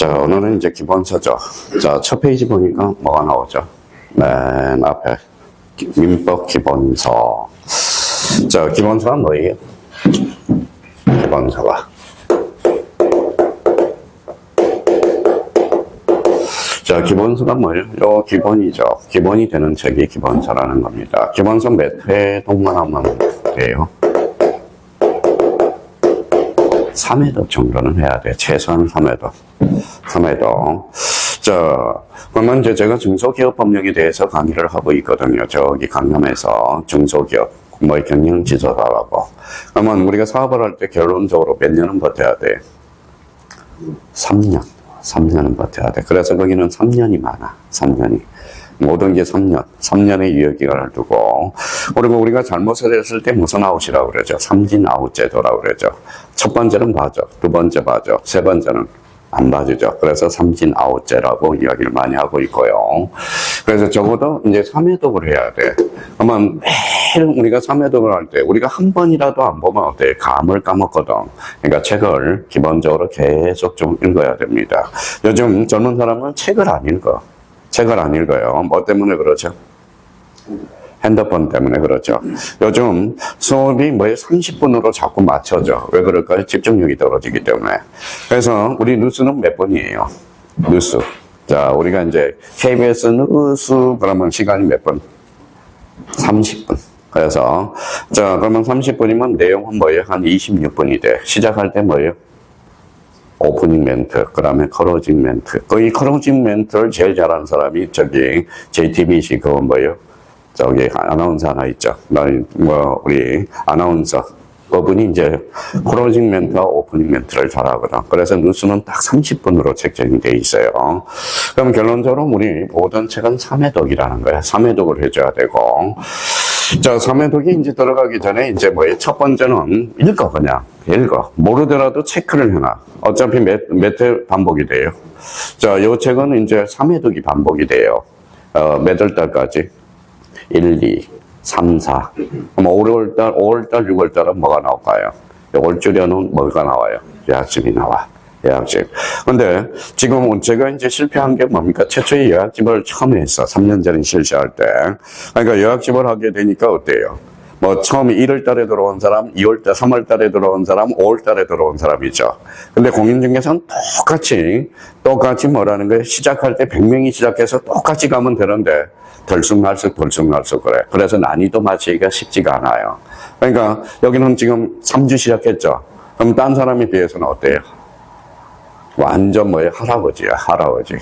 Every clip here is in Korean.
자, 오늘은 이제 기본서죠. 자, 첫 페이지 보니까 뭐가 나오죠? 맨 앞에 민법 기본서. 자, 기본서가 뭐예요? 기본서가. 자, 기본서가 뭐예요? 요 기본이죠. 기본이 되는 책이 기본서라는 겁니다. 기본서 몇 회 동반하면 돼요? 3회독 정도는 해야 돼. 최소한 3회독. 3회독. 자, 그러면 이제 제가 중소기업 법령에 대해서 강의를 하고 있거든요. 저기 강남에서 중소기업, 뭐 경영지도사라고. 그러면 우리가 사업을 할 때 결론적으로 몇 년은 버텨야 돼? 3년. 3년은 버텨야 돼. 그래서 거기는 3년이 많아. 3년이. 모든 게 3년. 3년의 유효기간을 두고. 그리고 우리가 잘못을 했을 때 무슨 아웃이라고 그러죠? 삼진 아웃 제도라고 그러죠. 첫 번째는 봐줘. 두 번째 봐줘. 세 번째는 안 봐주죠. 그래서 삼진 아웃제라고 이야기를 많이 하고 있고요. 그래서 적어도 이제 3회독을 해야 돼. 그러면 매일 우리가 3회독을 할 때 우리가 한 번이라도 안 보면 어때? 감을 까먹거든. 그러니까 책을 기본적으로 계속 좀 읽어야 됩니다. 요즘 젊은 사람은 책을 안 읽어. 책을 안 읽어요. 뭐 때문에 그러죠? 핸드폰 때문에 그렇죠. 요즘 수업이 뭐에 30분으로 자꾸 맞춰져. 왜 그럴까요? 집중력이 떨어지기 때문에. 그래서 우리 뉴스는 몇 분이에요? 뉴스. 자, 우리가 이제 KBS 뉴스 그러면 시간이 몇 분? 30분. 그래서 자, 그러면 30분이면 내용은 뭐예요? 한 26분이 돼. 시작할 때 뭐예요? 오프닝 멘트, 그 다음에 클로징 멘트. 이 클로징 멘트를 제일 잘하는 사람이 저기 JTBC 그건 뭐예요? 저기 아나운서 하나 있죠. 우리 아나운서 그분이 이제 클로징 멘트와 오프닝 멘트를 잘하거든. 그래서 뉴스는 딱 30분으로 책정이 돼 있어요. 그럼 결론적으로 우리 모든 책은 3회독이라는 거야. 3회독을 해줘야 되고. 자, 3회독이 이제 들어가기 전에 이제 뭐예요? 첫 번째는 읽어, 그냥. 읽어. 모르더라도 체크를 해놔. 어차피 몇 회 반복이 돼요. 자, 요 책은 이제 3회독이 반복이 돼요. 몇 월달까지? 1, 2, 3, 4. 그럼 5월달, 6월달은 뭐가 나올까요? 올 줄에는 뭐가 나와요? 요약집이 나와. 요약집. 근데 지금 제가 이제 실패한 게 뭡니까? 최초의 요약집을 처음 했어. 3년 전에 실시할 때. 그러니까 요약집을 하게 되니까 어때요? 뭐 처음 1월 달에 들어온 사람, 2월 달, 3월 달에 들어온 사람, 5월 달에 들어온 사람 있죠. 근데 공인중개사는 똑같이 뭐라는 거예요? 시작할 때 100명이 시작해서 똑같이 가면 되는데 덜쑥날쑥 그래. 그래서 난이도 맞추기가 쉽지가 않아요. 그러니까 여기는 지금 3주 시작했죠. 그럼 딴 사람에 비해서는 어때요? 완전 뭐예요? 할아버지야, 할아버지.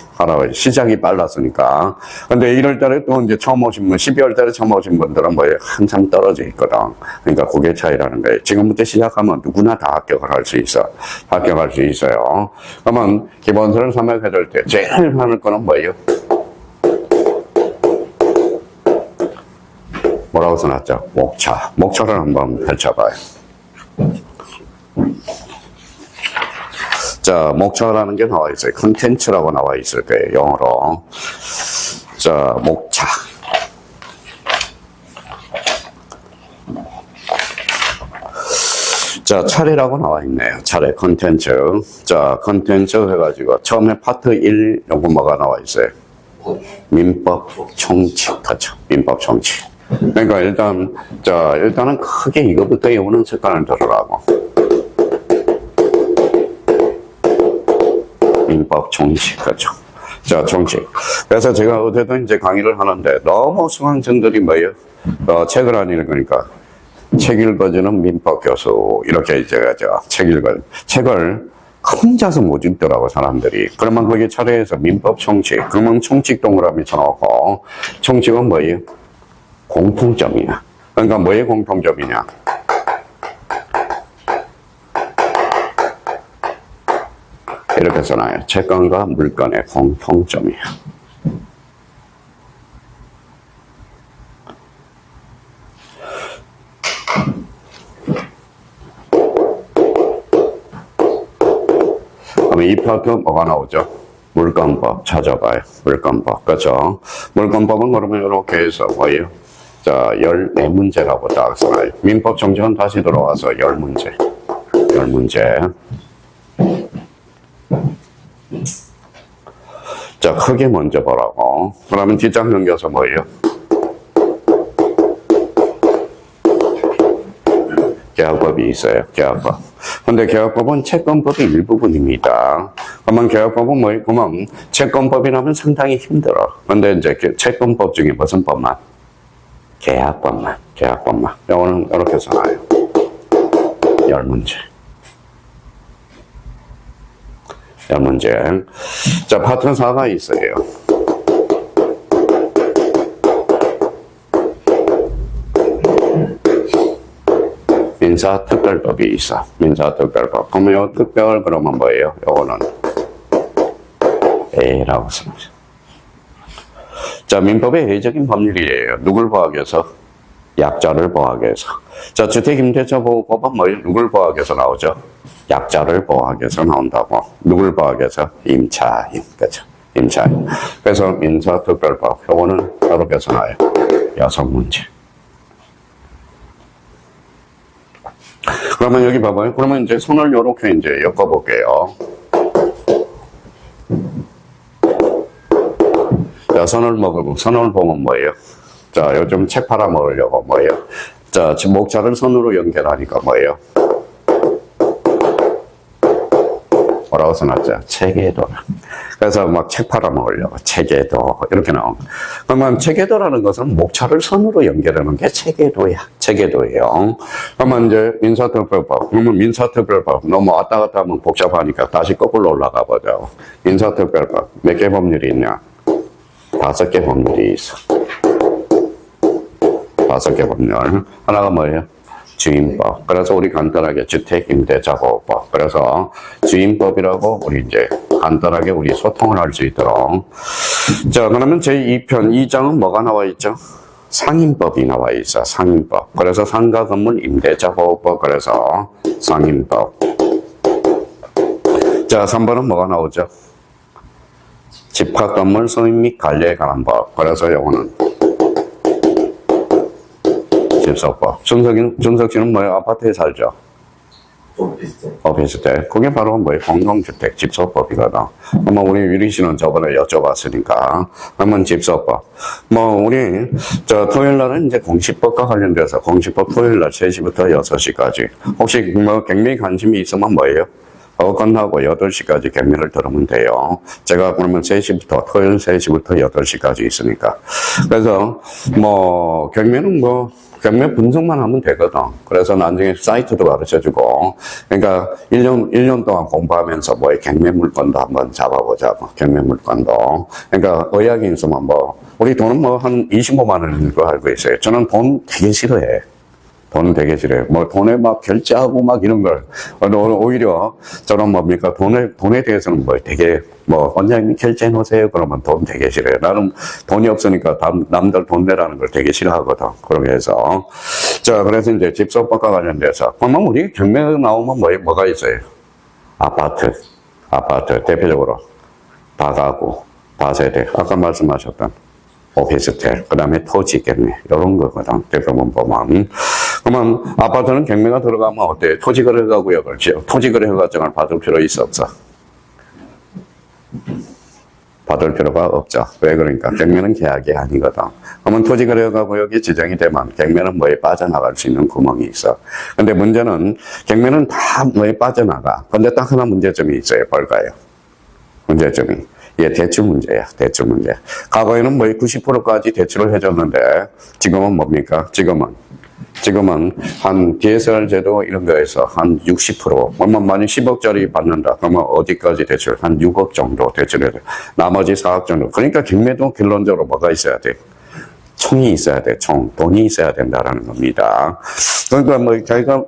시작이 빨랐으니까. 근데 1월 달에 또 이제 처음 오신 분, 12월 달에 처음 오신 분들은 뭐예요? 항상 떨어져 있거든. 그러니까 그게 차이라는 거예요. 지금부터 시작하면 누구나 다 합격을 할 수 있어. 합격할 수 있어요. 그러면 기본서를 3회 해줄 때 제일 하는 거는 뭐예요? 뭐라고 써놨죠? 목차. 목차를 한번 펼쳐봐요. 자, 목차라는 게 나와 있어요. 컨텐츠라고 나와 있을 거예요. 영어로. 자, 목차. 자, 차례라고 나와 있네요. 차례, 컨텐츠. 자, 컨텐츠 해가지고 처음에 파트 1 요거 뭐가 나와 있어요? 민법 총칙. 그렇죠. 민법 총칙. 그러니까 일단은 크게 이거부터 외우는 습관을 들으라고. 민법 총칙, 그렇죠. 자, 총칙. 그래서 제가 어제도 이제 강의를 하는데 너무 수강생들이 뭐예요? 책을 안 읽으니까 책 읽어주는 민법 교수 이렇게 이제 책을 혼자서 못 읽더라고 사람들이. 그러면 거기에 차례해서 민법 총칙, 그러면 총칙 동그라미 쳐놓고 총칙은 뭐예요? 공통점이야. 그러니까 뭐의 공통점이냐? 이렇게 써놔요. 채권과 물건의 공통점이야. 그러면 이 파트 뭐가 나오죠? 물건법 찾아봐요. 물건법. 그렇죠? 물건법은 그러면 이렇게 해서 뭐예요? 자, 14문제라고 딱 써놔요. 민법 정책은 다시 들어와서 10문제. 10문제. 자, 크게 먼저 보라고. 그러면 뒷장 넘겨서 뭐예요? 계약법이 있어요. 계약법. 근데 계약법은 채권법의 일부분입니다. 그러면 계약법은 뭐예요? 그러면 채권법이라면 상당히 힘들어. 근데 이제 채권법 중에 무슨 법만? 계약법만. 계약법만. 이거는 이렇게 써놔요. 10문제. 10문제. 자, 파트 4가 있어요. 민사특별법이 있어. 민사특별법. 그러면 요 특별 그러면 뭐예요? 요거는 A라고 씁니다. 자, 민법의 A적인 법률이에요. 누굴 보호하기 위해서? 약자를 보호하기 위해서. 자, 주택임대차보호법은 뭐예요? 누굴 보호하기 위해서 나오죠? 약자를 보호하기 위해서 나온다고. 누굴 보호하기 위해서? 임차인. 그죠? 임차인. 그래서 민사특별법. 요거는 이렇게 해서 나와요. 6문제. 그러면 여기 봐봐요. 그러면 이제 손을 요렇게 이제 엮어볼게요. 자, 선을 보면 뭐예요? 자, 요즘 책 팔아먹으려고 뭐예요? 자, 지금 목차를 선으로 연결하니까 뭐예요? 뭐라고 써놨죠? 체계도라. 그래서 막 책 팔아먹으려고 체계도 이렇게 나옵니다. 그러면 체계도라는 것은 목차를 선으로 연결하는 게 체계도야. 체계도예요. 그러면 이제 민사특별법. 그러면 민사특별법 너무 왔다 갔다 하면 복잡하니까 다시 거꾸로 올라가 보죠. 민사특별법 몇 개 법률이 있냐? 5개 법률이 있어. 5개 법률. 하나가 뭐예요? 주임법. 그래서 우리 간단하게 주택임대차보호법. 그래서 주임법이라고 우리 이제 간단하게 우리 소통을 할 수 있도록. 자, 그러면 제2편 2장은 뭐가 나와 있죠? 상임법이 나와 있어. 상임법. 그래서 상가 건물 임대차보호법. 그래서 상임법. 자, 3번은 뭐가 나오죠? 집합 건물 소유 및 관리에 관한 법. 그래서 요거는 집소법. 준석 씨는 뭐예요? 아파트에 살죠? 비슷해. 그게 바로 뭐예요? 공동주택 집소법이거든. 뭐 우리 유리 씨는 저번에 여쭤봤으니까 한번 집소법. 뭐 우리 저 토요일 날은 이제 공시법과 관련돼서 공시법 토요일 날 3시부터 6시까지. 혹시 뭐 굉장히 관심이 있으면 뭐예요? 끝나고 8시까지 경매를 들으면 돼요. 제가 그러면 3시부터, 토요일 3시부터 8시까지 있으니까. 그래서, 경매는 경매 분석만 하면 되거든. 그래서 나중에 사이트도 가르쳐 주고. 그러니까 1년 동안 공부하면서 경매 물건도 한번 잡아보자고. 경매 물건도. 그러니까 의학이 있으면 우리 돈은 한 25만 원인 거 알고 있어요. 저는 돈 되게 싫어해. 돈은 되게 싫어요. 돈에 막 결제하고 막 이런 걸. 오히려 저는 돈에 대해서는 되게 원장님이 결제해 놓으세요. 그러면 돈 되게 싫어요. 나는 돈이 없으니까 남들 돈 내라는 걸 되게 싫어하거든. 그렇게 해서. 자, 그래서 이제 집소법과 관련돼서. 그러면 우리 경매가 나오면 뭐가 있어요? 아파트. 대표적으로. 다가구, 다세대. 아까 말씀하셨던. 오피스텔, 그 다음에 토지 경매, 이런 거거든. 대부분 보면. 그러면 아파트는 경매가 들어가면 어때요? 토지거래가구역을 토지거래허가증을 받을 필요 있어, 없어? 받을 필요가 없죠. 왜 그러니까? 경매는 계약이 아니거든. 그러면 토지거래허가구역이 지정이 되면 경매는 빠져나갈 수 있는 구멍이 있어. 근데 문제는 경매는 다 빠져나가. 근데 딱 하나 문제점이 있어요. 뭘까요? 문제점이. 대출 문제야, 대출 문제. 과거에는 90%까지 대출을 해줬는데, 지금은 뭡니까? 지금은 한 DSR 제도 이런 거에서 한 60%, 만약 10억짜리 받는다. 그러면 어디까지 대출? 한 6억 정도 대출해야 돼. 나머지 4억 정도. 그러니까 경매도 결론적으로 뭐가 있어야 돼? 총이 있어야 돼, 총. 돈이 있어야 된다라는 겁니다. 그러니까 자기가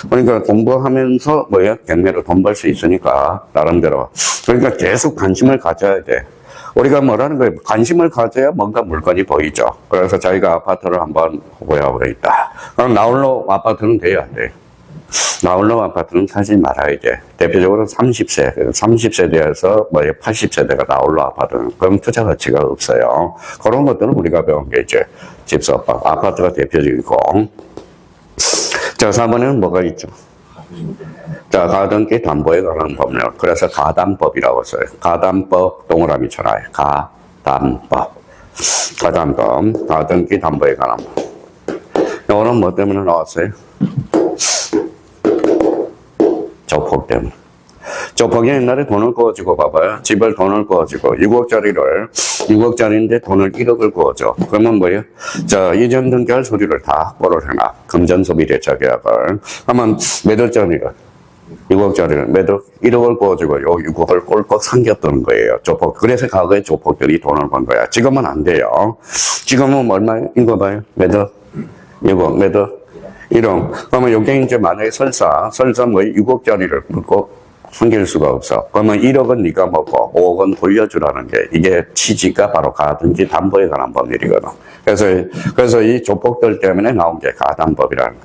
그러니까 공부하면서 경매로 돈 벌 수 있으니까, 나름대로. 그러니까 계속 관심을 가져야 돼. 우리가 뭐라는 거예요? 관심을 가져야 뭔가 물건이 보이죠. 그래서 자기가 아파트를 한번 보여보고 있다. 그럼 나홀로 아파트는 돼야 돼. 나홀로 아파트는 사지 말아야 돼. 대표적으로 30세대에서 80세대가 나홀로 아파트는 그럼 투자 가치가 없어요. 그런 것들은 우리가 배운 게 이제 집소법, 아파트가 대표적이고. 자, 4번에는 뭐가 있죠? 자, 가등기 담보에 관한 법률. 그래서 가담법이라고 써요. 가담법 동그라미 쳐놔요. 가담법. 가담법. 가등기 담보에 관한 법. 이거는 뭐 때문에 나왔어요? 조폭 때문에. 조폭이 옛날에 돈을 구워주고 봐봐요. 집을 돈을 구워주고 6억짜리인데 돈을 1억을 구워줘. 그러면 뭐예요? 자, 이전 등기할 소리를 다 확보를 해놔. 금전소비대차 계약을. 그러면 몇 억짜리를? 6억짜리를 매도 1억을 구워주고 요 6억을 꼴꺽 삼겼던 거예요. 조폭. 그래서 과거에 조폭들이 돈을 번 거야. 지금은 안 돼요. 지금은 얼마예요? 이거 봐요. 매도 6억, 매도 1억. 그러면 여기 이제 만약에 설사 뭐 6억짜리를 묻고 숨길 수가 없어. 그러면 1억은 네가 먹고 5억은 돌려주라는 게 이게 취지가 바로 가등기 담보에 관한 법률이거든. 그래서 이 조폭들 때문에 나온 게 가담법이라는 거.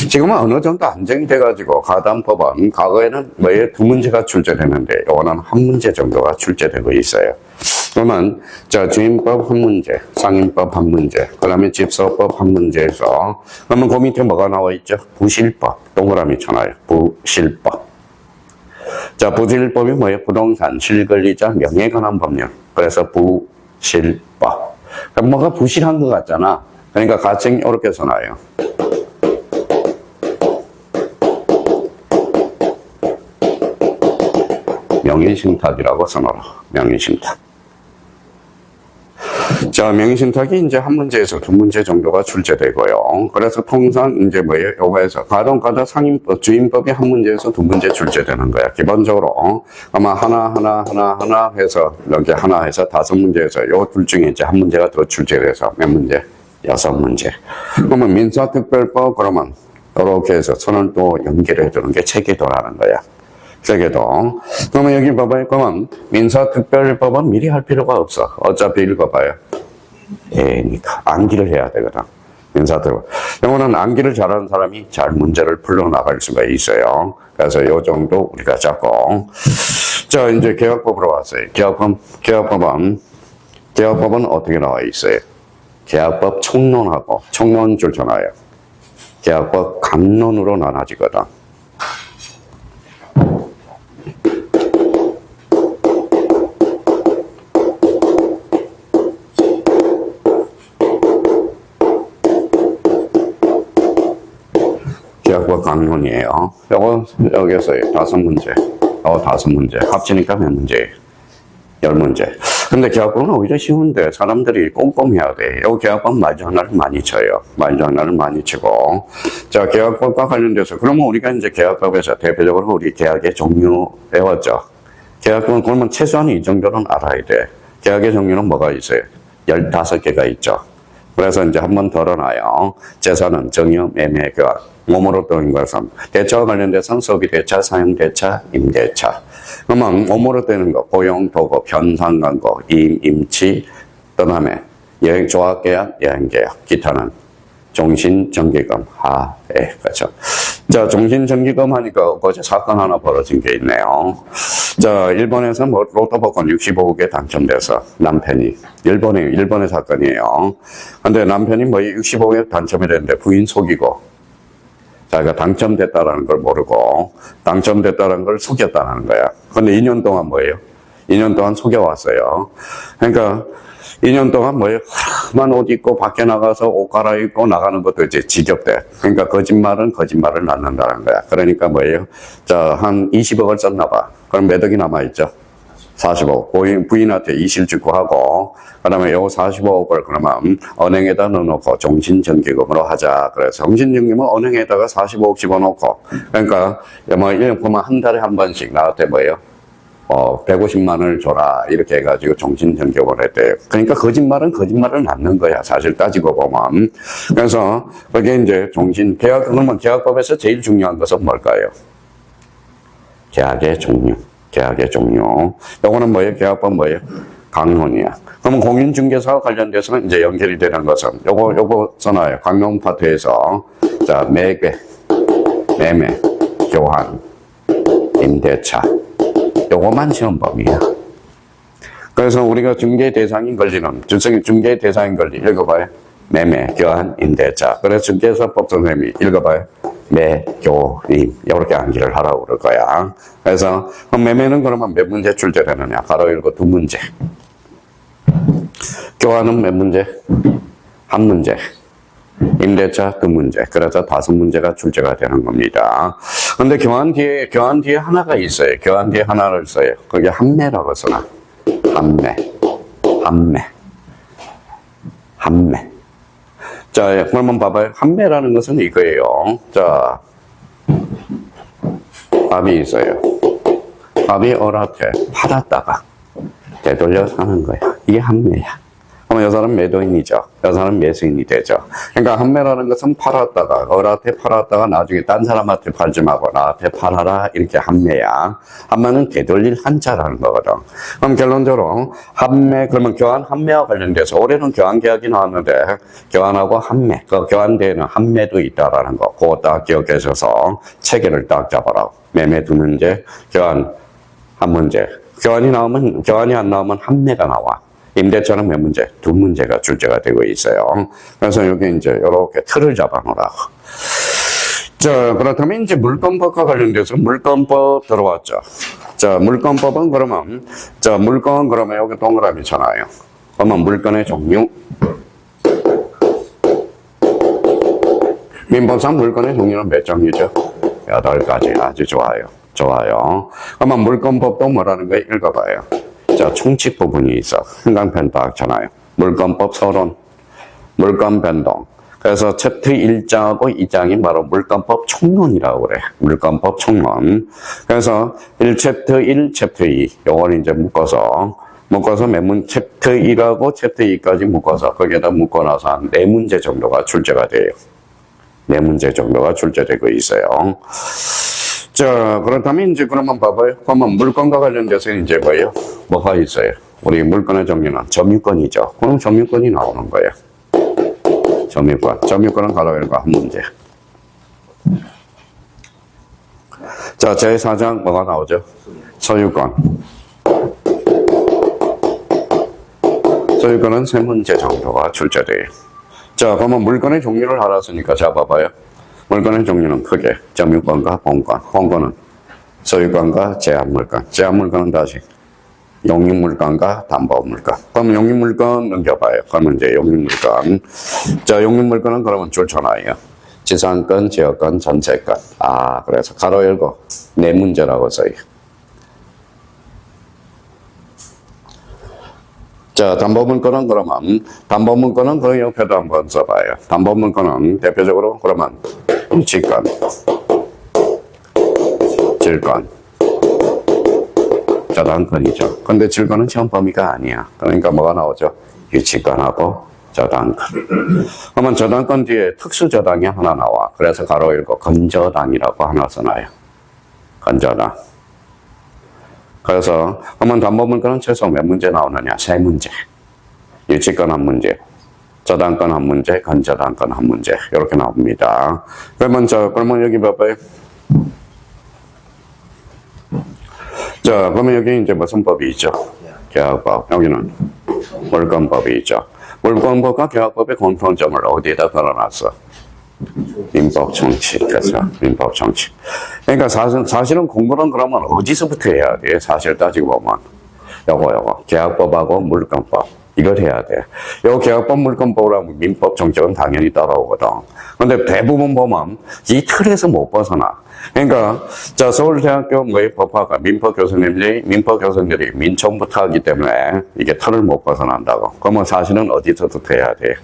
지금은 어느 정도 안정돼가지고 가담법은 과거에는 뭐에 두 문제가 출제되는데 이거는 한 문제 정도가 출제되고 있어요. 그러면 자 주임법 한 문제, 상임법 한 문제, 그다음에 집서법 한 문제에서 그러면 그 밑에 뭐가 나와 있죠? 부실법 동그라미 쳐놔요. 부실법. 자, 부실법이 뭐예요? 부동산, 실권리자, 명예에 관한 법률. 그래서 부실법. 그럼 뭐가 부실한 것 같잖아. 그러니까 가칭 이렇게 써놔요. 명의신탁이라고 써놔라. 명의신탁. 자, 명의신탁이 이제 한 문제에서 두 문제 정도가 출제되고요. 그래서 통상 이제 뭐예요? 요거에서 가등가다 상임법, 주임법이 한 문제에서 두 문제 출제되는 거야. 기본적으로 아마 하나 해서 여기 하나 해서 다섯 문제에서 요 둘 중에 이제 한 문제가 더 출제돼서 몇 문제? 6문제. 그러면 민사특별법 그러면 이렇게 해서 선을 또 연결해 주는 게 체계도라는 거야. 체계도. 그러면 여기 봐봐요. 그러면 민사특별법은 미리 할 필요가 없어. 어차피 읽어봐요. 그러니까 암기를 해야 되거든. 민사특별. 이거는 암기를 잘하는 사람이 잘 문제를 풀어나갈 수가 있어요. 그래서 요 정도 우리가 잡고. 자, 이제 계약법으로 왔어요. 계약법은 어떻게 나와 있어요? 계약법 총론하고 총론줄 전화요. 계약법 강론으로 나눠지거든. 계약법 강론이에요. 요거 여기서 5문제. 5문제. 합치니까 몇 문제? 10문제. 근데 계약법은 오히려 쉬운데 사람들이 꼼꼼해야 돼. 요 계약법 말장난을 많이 쳐요. 말장난을 많이 치고. 자, 계약법과 관련돼서 그러면 우리가 이제 계약법에서 대표적으로 우리 계약의 종류 배웠죠. 계약법은 그러면 최소한 이 정도는 알아야 돼. 계약의 종류는 뭐가 있어요? 15개가 있죠. 그래서 이제 한번 덜어놔요. 재산은 정유, 매매, 교환. 몸으로 되는 것은 대차와 관련돼서는 소비대차, 사용대차, 임대차. 그러면 몸으로 되는 거, 고용, 도급, 현상 광고, 임치, 그다음에 여행 조합계약, 여행계약, 기타는 종신정기금, 하해, 그렇죠. 자, 종신정기금 하니까 어제 사건 하나 벌어진 게 있네요. 자, 일본에서 뭐 로또 복권 65억에 당첨돼서 남편이 일본의 사건이에요. 근데 남편이 뭐 65억에 당첨이 됐는데 부인 속이고 자기가 당첨됐다라는 걸 모르고 당첨됐다는 걸 속였다는 거야. 근데 2년 동안 뭐예요? 2년 동안 속여왔어요. 그러니까 2년 동안 뭐예요? 하나만 옷 입고 밖에 나가서 옷 갈아입고 나가는 것도 이제 지겹대. 그러니까 거짓말은 거짓말을 낳는다는 거야. 그러니까 뭐예요? 자, 한 20억을 썼나 봐. 그럼 몇 억이 남아있죠? 45억. 부인한테 이실직고하고, 그 다음에 요 45억을 그러면 은행에다 넣어놓고 종신정기금으로 하자. 그래서 종신정기금은 은행에다가 45억 집어넣고, 그러니까 뭐 1년 보면 한 달에 한 번씩 나한테 뭐예요? 150만 원을 줘라. 이렇게 해가지고 종신정기금을 했대요. 그러니까 거짓말은 거짓말을 낳는 거야. 사실 따지고 보면. 그래서 그게 이제 그러면 계약법에서 제일 중요한 것은 뭘까요? 계약의 종류. 계약의 종류. 요거는 뭐예요? 계약법 뭐예요? 강론이야. 그러면 공인중개사와 관련돼서는 이제 연결이 되는 것은 요거 써놔요. 강론 파트에서. 자, 매매, 교환, 임대차. 요거만 시험 범위야. 그래서 우리가 중개 대상인 권리는, 중개 대상인 권리 읽어봐요. 매매, 교환, 임대차. 그래서 중개사법 선생님이 읽어봐요. 매교림 이렇게 암기를 하라고 그럴 거야. 그래서 매매는 그러면 몇 문제 출제되느냐? 가로 열고 두 문제. 교환은 몇 문제? 한 문제. 임대차 두 문제. 그래서 다섯 문제가 출제가 되는 겁니다. 근데 교환 뒤에 하나가 있어요. 교환 뒤에 하나를 써요. 그게 한매라고 써놔. 한매. 자, 그러면 봐봐요. 한매라는 것은 이거예요. 자, 밥이 있어요. 밥이 어라테 팔았다가 되돌려 사는 거야. 이게 한매야. 그럼 여자는 매도인이죠. 여자는 매수인이 되죠. 그러니까 한매라는 것은 팔았다가 어라테 팔았다가 나중에 딴 사람한테 팔지 말고 나한테 팔아라 이렇게 한매야. 한매는 되돌릴 한자라는 거거든. 그럼 결론적으로 한매 그러면 교환 한매와 관련돼서 올해는 교환 계약이 나왔는데 교환하고 한매 그 교환 뒤에는 한매도 있다라는 거 그거 딱 기억하셔서 체계를 딱 잡아라. 매매 두 문제 교환 한 문제 교환이 안 나오면 한매가 나와. 임대차는 몇 문제? 두 문제가 출제가 되고 있어요. 그래서 여기 이제 이렇게 틀을 잡아 놓으라고. 자, 그렇다면 이제 물권법과 관련돼서 물권법 들어왔죠. 자, 물권법은 그러면, 물권 그러면 여기 동그라미잖아요. 그러면 물권의 종류. 민법상 물권의 종류는 몇 종류죠? 8가지. 아주 좋아요. 그러면 물권법도 뭐라는 거 읽어봐요. 자, 총칙 부분이 있어. 흥강편 딱 잖아요. 물권법 서론, 물권 변동. 그래서 챕터 1장하고 2장이 바로 물권법 총론이라고 그래. 물권법 총론. 그래서 1챕터 1, 챕터 2. 요걸 이제 묶어서 챕터 1하고 챕터 2까지 묶어서 거기에다 묶어놔서 한 4문제 정도가 출제가 돼요. 4문제 정도가 출제되고 있어요. 자, 그렇다면 이제 그러면 봐봐요. 그러면 물권과 관련돼서 이제 뭐가 있어요? 우리 물권의 종류는 점유권이죠. 그럼 점유권이 나오는 거예요. 점유권은 가로 열고 한 문제. 자, 제4장 뭐가 나오죠? 소유권. 소유권은 3문제 정도가 출제돼요. 자, 그러면 물권의 종류를 알았으니까 자, 봐봐요. 물권의 종류는 크게 점유권과 본권, 본권은 소유권과 제한물권, 제한물권은 다시 용익물권과 담보물권. 그럼 용익물권 넘겨봐요. 그러면 이제 용익물권. 자, 용익물권은 그러면 줄쳐놔요. 지상권, 지역권, 전세권. 아, 그래서 가로 열고 4문제라고 써요. 자, 담보물권은 그러면, 담보물권은 그 옆에도 한번 써봐요. 담보물권은 대표적으로 그러면, 직권, 질권, 저당권이죠. 근데 질권은 시험 범위가 아니야. 그러니까 뭐가 나오죠? 유치권하고 저당권. 그러면 저당권 뒤에 특수저당이 하나 나와. 그래서 가로 열고 건저당이라고 하나 써놔요. 건저당. 그래서 그러면 담보물권은 최소 몇 문제 나오느냐? 3문제. 유치권 한 문제, 저당권 한 문제, 건저당권 한 문제 이렇게 나옵니다. 그러면 여기 봐봐요. 자, 그러면 여기 이제 무슨 법이 있죠? 계약법. 여기는 물권법이 있죠. 물권법과 계약법의 공통점을 어디에다 걸어놨어? 민법 총칙. 그래서 민법 총칙. 그러니까 사실은 공부는 그러면 어디서부터 해야 돼? 사실 따지고 보면 요거 계약법하고 물권법 이걸 해야 돼. 요 계약법 물권법이랑 민법 총칙은 당연히 따라오거든. 근데 대부분 보면 이 틀에서 못 벗어나. 그러니까 자, 서울대학교 법학과 민법 교수님들이 민총부터 하기 때문에 이게 틀을 못 벗어난다고. 그러면 사실은 어디서부터 해야 돼?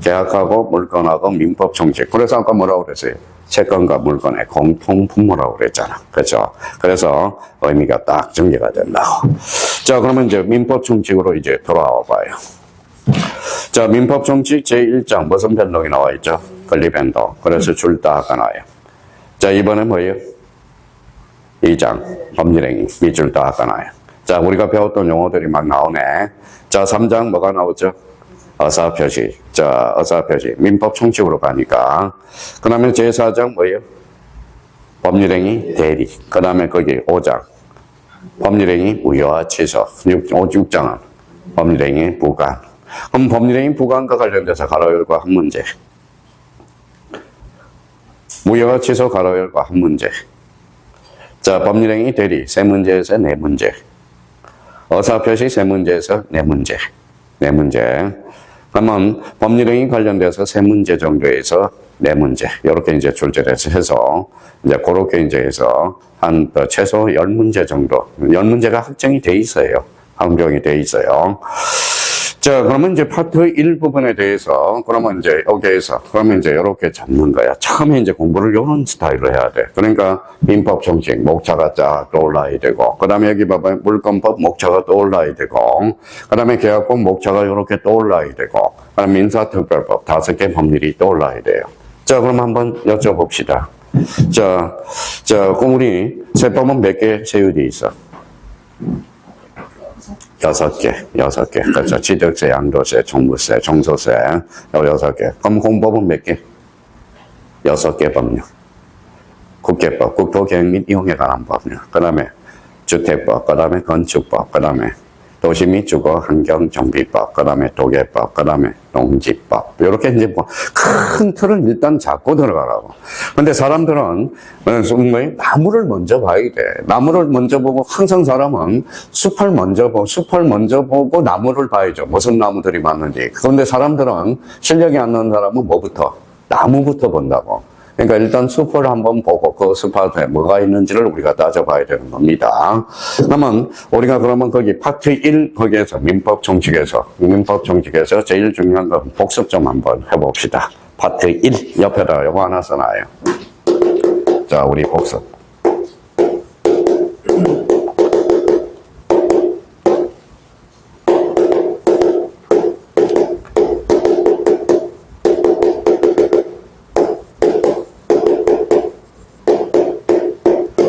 계약하고 물권하고 민법 총칙. 그래서 아까 뭐라고 그랬어요? 채권과 물권의 공통분모라고 그랬잖아. 그렇죠? 그래서 의미가 딱 전개가 된다고. 자, 그러면 이제 민법 총칙으로 이제 돌아와 봐요. 자, 민법 총칙 제1장 무슨 변동이 나와 있죠? 권리 변동. 그래서 줄 다 하나요. 자, 이번에 뭐예요? 2장 법률행위 밑줄 다 하나요. 자, 우리가 배웠던 용어들이 막 나오네. 자, 3장 뭐가 나오죠? 의사표시. 자, 의사표시. 민법 총칙으로 가니까. 그 다음에 제4장 뭐예요? 법률행위 대리. 그 다음에 거기 5장. 법률행위 무효와 취소. 6장은 법률행위 부관. 그럼 법률행위 부관과 관련돼서 가로 열고 한 문제. 무효 취소 가로열고 한 문제. 자, 법률행위 대리 세 문제에서 네 문제. 의사표시 세 문제에서 네 문제. 네 문제. 그러면 법률행위 관련돼서 세 문제 정도에서 네 문제. 이렇게 이제 출제해서 해서 이제 그렇게 이제 해서 한 최소 10문제 정도. 10문제가 확정이 돼 있어요. 확정이 돼 있어요. 자, 그러면 이제 파트 1 부분에 대해서, 그러면 이제 여기에서, 그러면 이제 이렇게 잡는 거야. 처음에 이제 공부를 이런 스타일로 해야 돼. 그러니까, 민법 정식, 목차가 쫙 떠올라야 되고, 그 다음에 여기 봐봐요. 물권법 목차가 떠올라야 되고, 그 다음에 계약법 목차가 이렇게 떠올라야 되고, 그 다음에 민사특별법 5개 법률이 떠올라야 돼요. 자, 그럼 한번 여쭤봅시다. 자, 그럼 우리 세법은 몇 개 세율이 있어? 6개. 그렇죠. 취득세, 양도세, 종부세, 종소세, 6개. 그럼 공법은 몇 개? 6개 법률. 국계법, 국토계획 및 이용에 관한 법률. 그 다음에 주택법, 그 다음에 건축법, 그 다음에 도시 및 주거 환경 정비법, 그 다음에 도계법, 그 다음에 농지법. 이렇게 이제 뭐 큰 틀은 일단 잡고 들어가라고. 근데 사람들은 나무를 먼저 봐야 돼. 나무를 먼저 보고 항상 사람은 숲을 먼저 보고 나무를 봐야죠. 무슨 나무들이 많은지. 그런데 사람들은 실력이 안 나는 사람은 뭐부터? 나무부터 본다고. 그러니까 일단 숲을 한번 보고 그 숲 앞에 뭐가 있는지를 우리가 따져봐야 되는 겁니다. 그러면 우리가 그러면 거기 파트 1 거기에서 민법 정칙에서 제일 중요한 건 복습 좀 한번 해봅시다. 파트 1 옆에다 요거 하나 써놔요. 자, 우리 복습.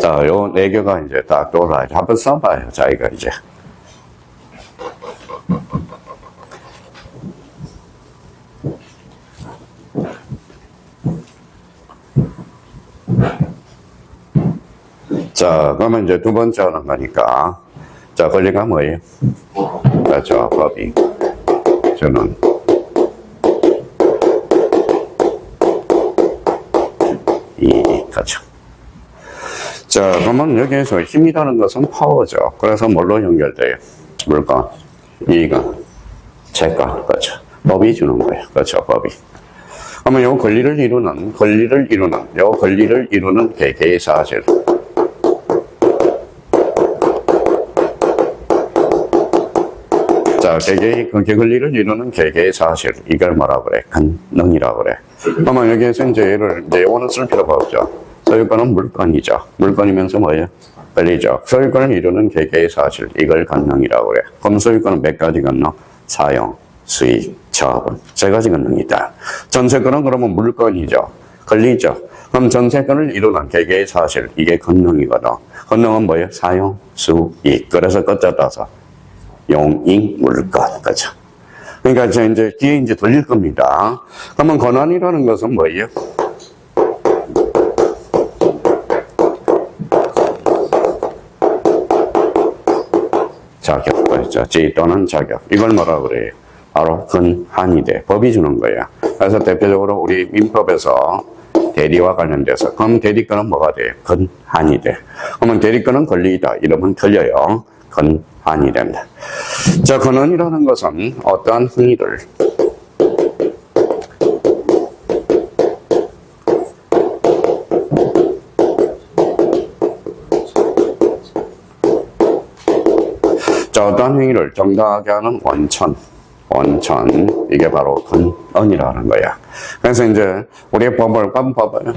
자, 요 4개가 이제 딱 떠올라야죠. 한번 써봐요, 자기가 이제. 자, 그러면 이제 두 번째 하는 거니까. 자, 권리가 뭐예요? 그렇죠, 법이. 저는. 그렇죠. 자, 그러면 여기에서 힘이라는 것은 파워죠. 그래서 뭘로 연결돼요? 물건, 이익은, 재가, 그렇죠. 법이 주는 거예요. 그렇죠, 법이. 그러면 요 권리를 이루는 개개의 사실. 자, 개개의, 그 권리를 이루는 개개의 사실. 이걸 뭐라고 그래? 권능이라고 그래. 그러면 여기에서 이제 이제 요거는 쓸 필요가 없죠. 소유권은 물건이죠. 물건이면서 뭐예요? 권리죠. 소유권을 이루는 개개의 사실. 이걸 권능이라고 그래. 그럼 소유권은 몇 가지 권능? 사용, 수익, 처분. 3가지 권능이다. 전세권은 그러면 물건이죠. 권리죠. 그럼 전세권을 이루는 개개의 사실. 이게 권능이거든. 권능은 뭐예요? 사용, 수익. 그래서 끝에 따서 용익, 물건. 그죠? 그러니까 이제 뒤에 이제 돌릴 겁니다. 그러면 권한이라는 것은 뭐예요? 자격, 그렇죠. 지 또는 자격. 이걸 뭐라고 그래요? 바로 권한이 돼. 법이 주는 거야. 그래서 대표적으로 우리 민법에서 대리와 관련돼서 그럼 대리권은 뭐가 돼요? 권한이 돼. 그러면 대리권은 권리이다. 이러면 틀려요. 권한이 된다. 자, 권한이라는 것은 어떠한 행위를 자, 어떠한 행위를 정당하게 하는 원천, 이게 바로 권한이라는 거야. 그래서 이제 우리의 법을 봐봐요.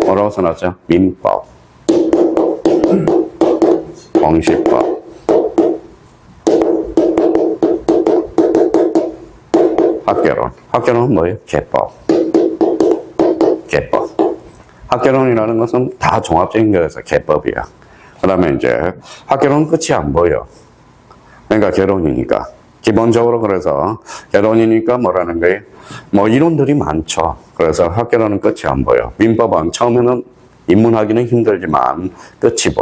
뭐라고 써놨죠? 민법, 공시법, 학개론은 뭐예요? 개법. 학개론이라는 것은 다 종합적인 거여서 개법이야. 그 다음에 이제 학개론은 끝이 안 보여. 그러니까 개론이니까. 기본적으로 그래서 개론이니까 뭐라는 거예요? 뭐 이론들이 많죠. 그래서 학개론은 끝이 안 보여. 민법은 처음에는 입문하기는 힘들지만 끝이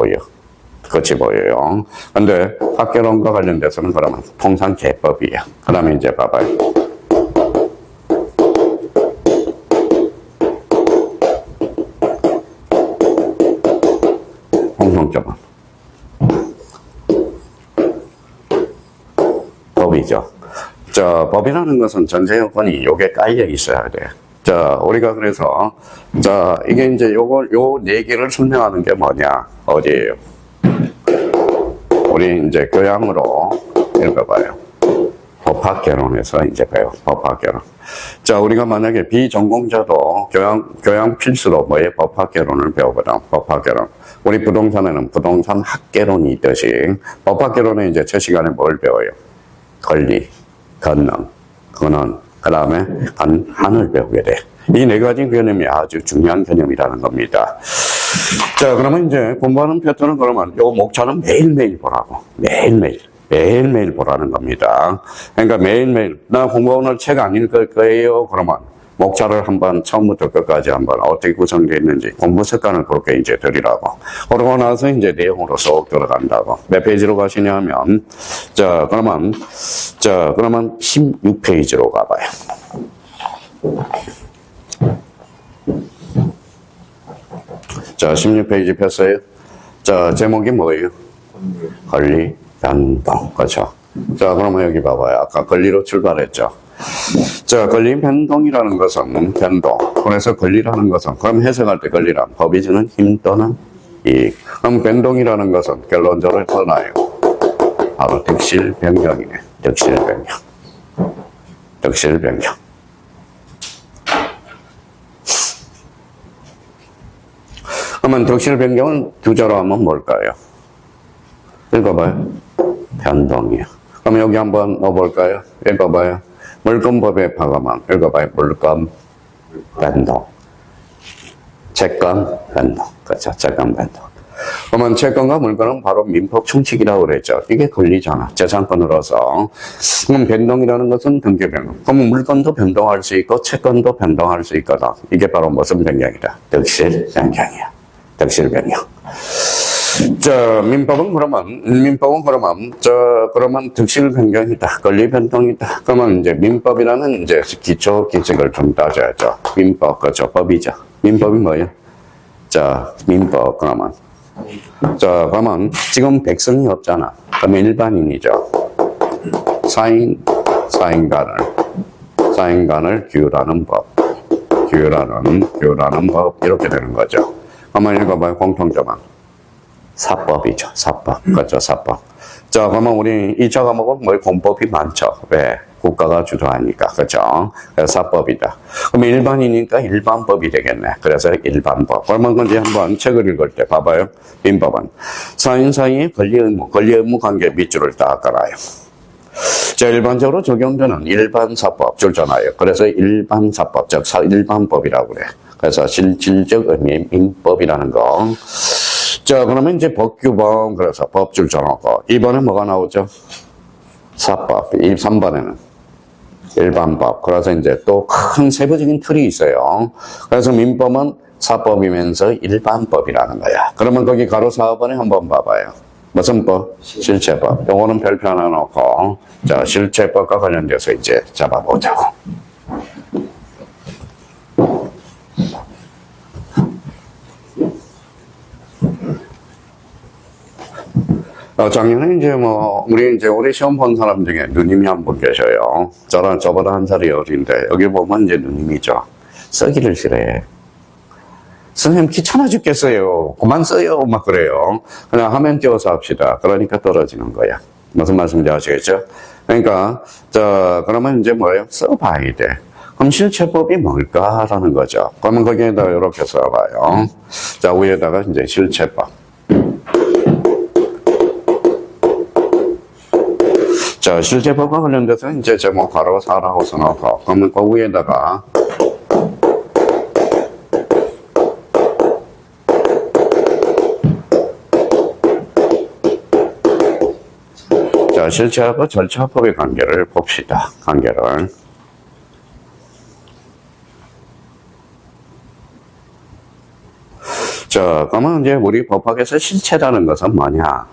보여요. 근데 학개론과 관련돼서는 그러면 통상 개법이야. 그 다음에 이제 봐봐요. 공통점은 법이죠. 자, 법이라는 것은 전제 요건이 요게 깔려 있어야 돼. 자, 우리가 그래서, 자, 이게 이제 요 네 개를 설명하는 게 뭐냐? 어디에요? 우리 이제 교양으로 읽어봐요. 법학개론에서 이제 배워. 법학개론. 자, 우리가 만약에 비전공자도 교양 필수로 뭐에 법학개론을 배우거든. 법학개론. 우리 부동산에는 부동산 학개론이 있듯이 법학개론에 이제 첫 시간에 뭘 배워요? 권리, 권능, 근원, 그 다음에 한을 배우게 돼. 이 네 가지 개념이 아주 중요한 개념이라는 겁니다. 자, 그러면 이제 공부하는 패턴은 그러면 요 목차는 매일매일 보라고. 매일매일 보라는 겁니다. 그러니까 매일매일, 나 공부 오늘 책 안 읽을 거예요. 그러면 목차를 한번 처음부터 끝까지 한번 어떻게 구성되어 있는지 공부 습관을 그렇게 이제 들이라고. 그러고 나서 이제 내용으로 쏙 들어간다고. 몇 페이지로 가시냐 하면, 자, 그러면 16페이지로 가봐요. 자, 16페이지 폈어요. 자, 제목이 뭐예요? 권리, 변동. 그렇죠. 자, 그러면 여기 봐봐요. 아까 권리로 출발했죠. 자, 권리 변동이라는 것은 변동. 그래서 권리라는 것은, 그럼 해석할 때 권리란 법이 주는 힘 또는 이익. 그럼 변동이라는 것은 결론적으로 떠나요. 바로 득실 변경이네. 득실 변경. 득실 변경. 그러면 득실 변경은 두 자로 하면 뭘까요? 읽어봐요. 변동이요. 그럼 여기 한번 넣어볼까요? 읽어봐요. 물권법에 파가면 읽어봐요. 물권 변동. 채권 변동. 그렇죠. 채권 변동. 그러면 채권과 물권은 바로 민법 충칙이라고 그랬죠. 이게 권리잖아. 재산권으로서. 그럼 변동이라는 것은 등기 변동. 그러면 물권도 변동할 수 있고 채권도 변동할 수 있거든. 이게 바로 무슨 변경이다? 득실 변경이야. 득실 변경. 자, 민법은 그러면, 그러면 득실 변경이다. 권리 변동이다. 그러면 이제 민법이라는 이제 기초 규칙을 좀 따져야죠. 민법, 그렇죠. 법이죠. 민법이 뭐예요? 자, 민법, 그러면. 자, 그러면 지금 백성이 없잖아. 그러면 일반인이죠. 사인간을 규율하는 법. 규율하는 법. 이렇게 되는 거죠. 한번 읽어봐요. 공통점은. 사법이죠. 사법. 그렇죠. 사법. 자, 그러면 우리 2차 과목은 뭐 공법이 많죠. 왜? 국가가 주도하니까. 그렇죠. 그래서 사법이다. 그러면 일반이니까 일반법이 되겠네. 그래서 일반법. 그러면 이제 한번 책을 읽을 때 봐봐요. 민법은 사인 사이의 권리 의무 관계 밑줄을 딱 깔아요. 자, 일반적으로 적용되는 일반사법 줄잖아요. 그래서 일반사법, 즉 일반법이라고 그래. 그래서 실질적 의미의 민법이라는 거. 자, 그러면 이제 법규범, 그래서 법줄 정하고. 2번에 뭐가 나오죠? 사법. 3번에는 일반법. 그래서 이제 또 큰 세부적인 틀이 있어요. 그래서 민법은 사법이면서 일반법이라는 거야. 그러면 거기 가로 4번에 한번 봐봐요. 무슨 법? 실체법. 요거는 별표 하나 놓고, 자, 실체법과 관련돼서 이제 잡아보자고. 작년에 이제 우리 시험 본 사람 중에 누님이 한 분 계셔요. 저보다 한 살이 어린데, 여기 보면 이제 누님이죠. 쓰기를 싫어해. 선생님 귀찮아 죽겠어요. 그만 써요. 막 그래요. 그냥 화면 띄워서 합시다. 그러니까 떨어지는 거야. 무슨 말씀인지 아시겠죠? 그러니까, 그러면 이제 뭐예요? 써봐야 돼. 그럼 실체법이 뭘까라는 거죠. 그러면 거기에다 이렇게 써봐요. 자, 위에다가 이제 실체법. 자, 실체법과 관련돼서 이제 제목 가로 4라고 써놓고, 그러면 그 위에다가 자, 실체하고 절차법의 관계를 봅시다. 관계를. 자, 그러면 이제 우리 법학에서 실체라는 것은 뭐냐?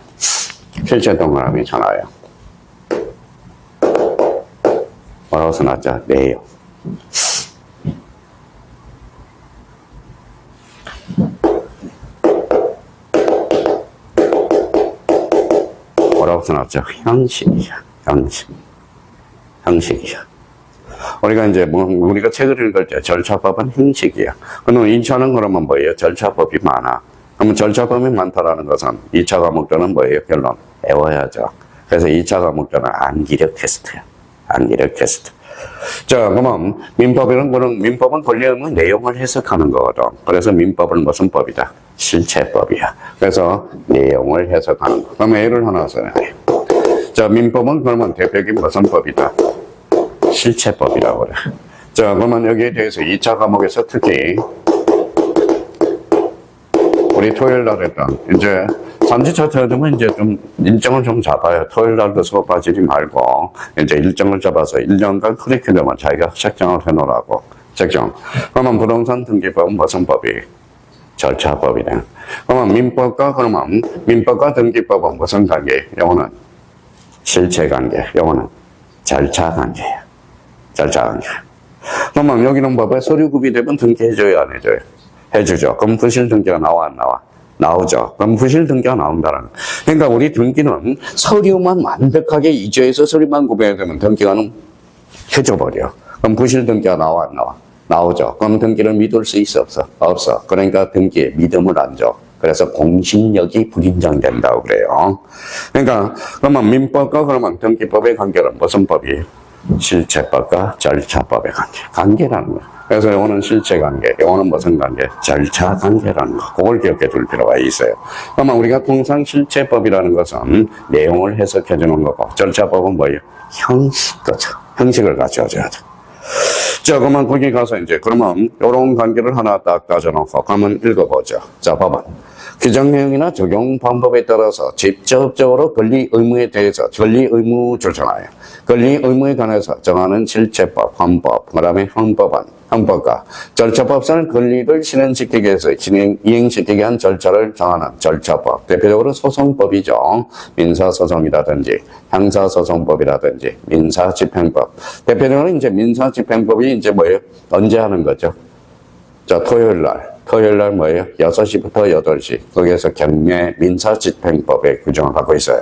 실체 동그라미잖아요. 뭐라고 써놨죠? 내용. 뭐라고 써놨죠? 형식이야. 형식이야. 우리가 이제 우리가 책을 읽을 때 절차법은 형식이야. 그럼 2차는 그러면 뭐예요? 절차법이 많아. 그러면 절차법이 많다라는 것은 2차 과목 때는 뭐예요? 결론 외워야죠. 그래서 2차 과목 때는 암기력 테스트야. 암기력 테스트. 자, 그러면 민법은 권리 의무 내용을 해석하는 거거든. 그래서 민법은 무슨 법이다? 실체법이야. 그래서 내용을 해석하는 거. 그럼 예를 하나 써야 돼. 자, 민법은 그러면 대표적인 무슨 법이다? 실체법이라고 그래. 자, 그러면 여기에 대해서 2차 과목에서 특히 우리 토요일 날 했던 이제 3주차 term은 이제 좀 일정을 좀 잡아요. 토요일 날도 수업 빠지지 말고 이제 일정을 잡아서 1년간 커리큘럼을 자기가 책정을 해놓으라고. 책정. 그러면 부동산 등기법은 무슨 법이? 절차법이네. 그러면 민법과 등기법은 무슨 관계? 요거는 실체 관계. 요거는 절차 관계야. 절차 관계. 그러면 여기는 법에 서류 구비되면 등기해줘요, 안 해줘요? 해주죠. 그럼 부실 등기가 나와, 안 나와? 나오죠. 그럼 부실 등기가 나온다는 거. 그러니까 우리 등기는 서류만 완벽하게 이주해서 서류만 구비해야 되면 등기가 해줘버려. 그럼 부실 등기가 나와, 안 나와? 나오죠. 그럼 등기를 믿을 수 있어, 없어? 없어. 그러니까 등기에 믿음을 안 줘. 그래서 공신력이 불인정된다고 그래요. 그러니까 그러면 민법과 그러면 등기법의 관계는 무슨 법이? 실체법과 절차법의 관계라는 거야. 그래서 이거는 실체 관계, 이거는 무슨 관계? 절차 관계라는 거. 그걸 기억해 둘 필요가 있어요. 그러면 우리가 통상 실체법이라는 것은 내용을 해석해 주는 거고, 절차법은 뭐예요? 형식거죠. 형식을 갖춰줘야 돼. 자, 그러면 거기 가서 이제 그러면 이런 관계를 하나 딱 가져놓고 한번 읽어보죠. 자, 봐봐. 규정 내용이나 적용 방법에 따라서 직접적으로 권리 의무에 대해서 권리 의무 주잖아요. 권리 의무에 관해서 정하는 실체법, 헌법, 그 다음에 헌법과 절차법상 권리를 실행시키기 위해서 이행시키기 위한 절차를 정하는 절차법. 대표적으로 소송법이죠. 민사소송이라든지 형사소송법이라든지 민사집행법. 대표적으로 이제 민사집행법이 이제 뭐예요? 언제 하는 거죠? 자, 토요일 날 뭐예요? 6시부터 8시. 거기에서 경매 민사집행법의 규정을 갖고 있어요.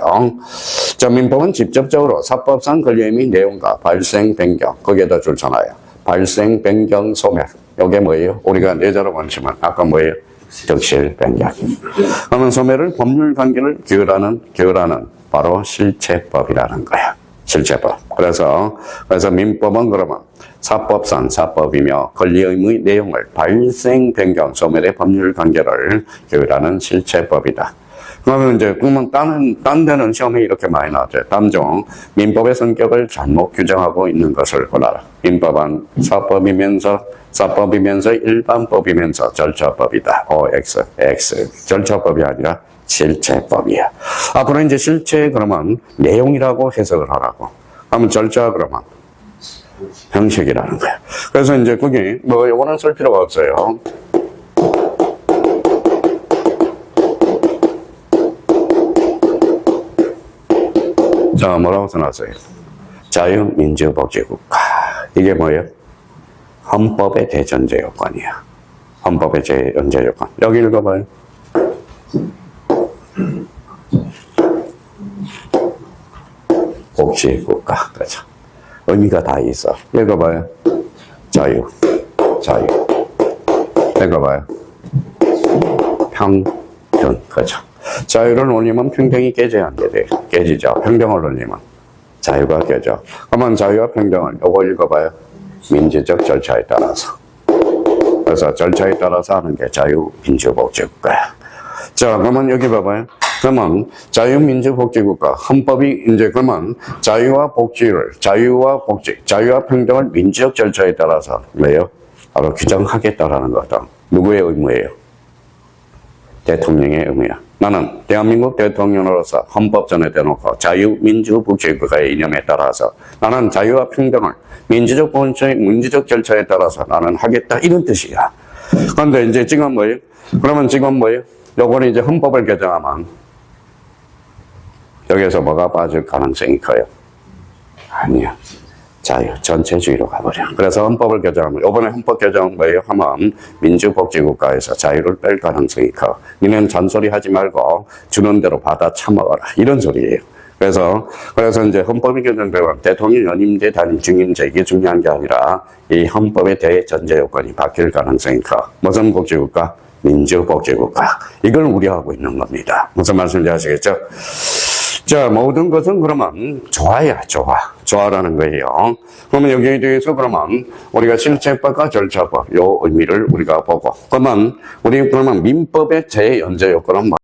자, 민법은 직접적으로 사법상 권리 및 내용과 발생 변경, 거기에다 줄잖아요. 발생 변경 소멸. 이게 뭐예요? 우리가 내자로 보시면 아까 뭐예요? 득실 변경. 그러면 소멸을 법률 관계를 규율하는 바로 실체법이라는 거야. 실체법. 그래서 민법은 그러면 사법이며 권리 의무의 내용을 발생 변경 소멸의 법률 관계를 규율하는 실체법이다. 그러면 이제 딴 데는 시험에 이렇게 많이 나왔죠. 다음 중 민법의 성격을 잘못 규정하고 있는 것을 보라. 민법은 사법이면서 일반법이면서 절차법이다. OX 절차법이 아니라 실체법이야. 앞으로 이제 실체 그러면 내용이라고 해석을 하라고. 하면 절차 그러면 형식이라는 거야. 그래서 이제 거기 뭐 요거는 쓸 필요가 없어요. 자, 뭐라고 써놨어요? 자유민주복지국가. 이게 뭐예요? 헌법의 대전제 요건이야. 헌법의 대전제 요건. 여기 읽어봐요. 복지국가. 그렇죠. 의미가 다 있어. 읽어봐요. 자유. 읽어봐요. 평등. 그렇죠. 자유를 올리면 평등이 깨져야 안 돼. 깨지죠. 평등을 올리면 자유가 깨져. 그러면 자유와 평등을 요거 읽어봐요. 민주적 절차에 따라서. 그래서 절차에 따라서 하는 게 자유민주복지국가야. 자, 그러면 여기 봐봐요. 그러면 자유민주복지국가 헌법이 이제 그러면 자유와 복지, 자유와 평등을 민주적 절차에 따라서 왜요? 바로 규정하겠다라는 거다. 누구의 의무예요? 대통령의 의무야. 나는 대한민국 대통령으로서 헌법전에 대놓고 자유민주복지국가의 이념에 따라서 나는 자유와 평등을 민주적 절차에 따라서 나는 하겠다. 이런 뜻이야. 그런데 이제 지금 뭐예요? 그러면 지금 뭐예요? 요거는 이제 헌법을 개정하면 여기에서 뭐가 빠질 가능성이 커요? 아니야. 자유, 전체주의로 가버려. 그래서 헌법을 개정하면, 이번에 헌법 개정 뭐예요? 하면 민주복지국가에서 자유를 뺄 가능성이 커. 니는 잔소리 하지 말고 주는 대로 받아 처먹어라. 이런 소리예요. 그래서 이제 헌법이 개정되면 대통령 연임제, 단임 중임제 이게 중요한 게 아니라 이 헌법의 대전제 요건이 바뀔 가능성이 커. 무슨 복지국가? 민주복지국가. 이걸 우려하고 있는 겁니다. 무슨 말씀인지 아시겠죠? 자, 모든 것은 그러면 좋아야 좋아. 좋아라는 거예요. 그러면 여기에 대해서 그러면 우리가 실체법과 절차법, 요 의미를 우리가 보고, 그러면 민법의 재연재 요건은